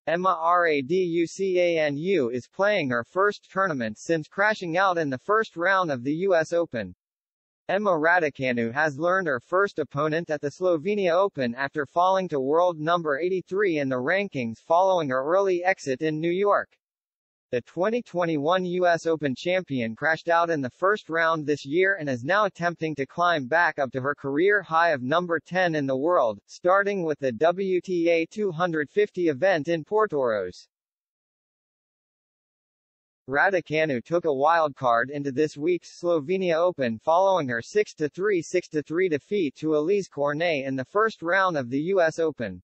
Emma Raducanu is playing her first tournament since crashing out in the first round of the US Open. Emma Raducanu has learned her first opponent at the Slovenia Open after falling to world number 83 in the rankings following her early exit in New York. The 2021 US Open champion crashed out in the first round this year and is now attempting to climb back up to her career high of number 10 in the world, starting with the WTA 250 event in Portorož. Raducanu took a wildcard into this week's Slovenia Open following her 6-3-6-3 defeat to Elise Cornet in the first round of the US Open.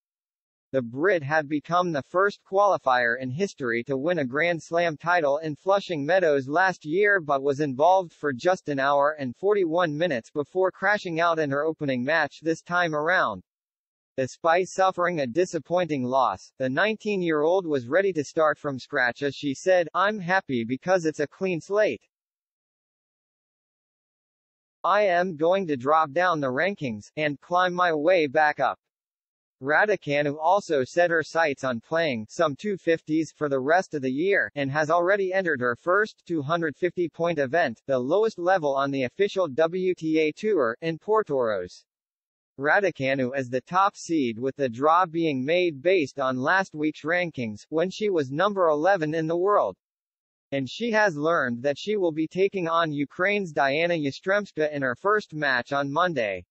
The Brit had become the first qualifier in history to win a Grand Slam title in Flushing Meadows last year but was involved for just an hour and 41 minutes before crashing out in her opening match this time around. Despite suffering a disappointing loss, the 19-year-old was ready to start from scratch as she said, "I'm happy because it's a clean slate. I am going to drop down the rankings, and climb my way back up." Raducanu also set her sights on playing some 250s for the rest of the year, and has already entered her first 250-point event, the lowest level on the official WTA Tour, in Portorož. Raducanu is the top seed with the draw being made based on last week's rankings, when she was number 11 in the world. And she has learned that she will be taking on Ukraine's Diana Yastremska in her first match on Monday.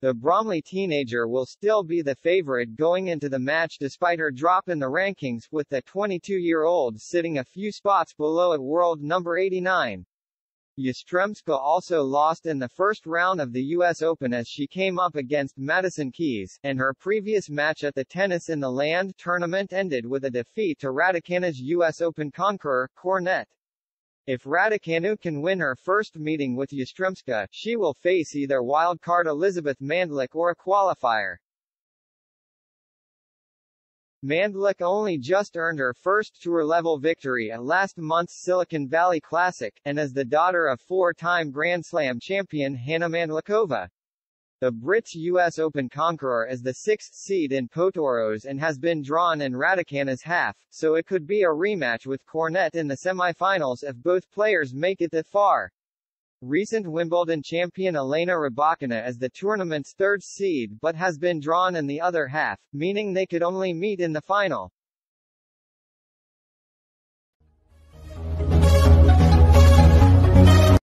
The Bromley teenager will still be the favorite going into the match despite her drop in the rankings, with the 22-year-old sitting a few spots below at world number 89. Yastremska also lost in the first round of the US Open as she came up against Madison Keys, and her previous match at the Tennis in the Land tournament ended with a defeat to Raducanu's US Open conqueror, Cornet. If Raducanu can win her first meeting with Yastremska, she will face either wildcard Elizabeth Mandlik or a qualifier. Mandlik only just earned her first tour-level victory at last month's Silicon Valley Classic, and is the daughter of four-time Grand Slam champion Hana Mandlikova. The Brit's US Open conqueror is the sixth seed in Portorož and has been drawn in Raducanu's half, so it could be a rematch with Cornet in the semifinals if both players make it that far. Recent Wimbledon champion Elena Rybakina is the tournament's third seed but has been drawn in the other half, meaning they could only meet in the final.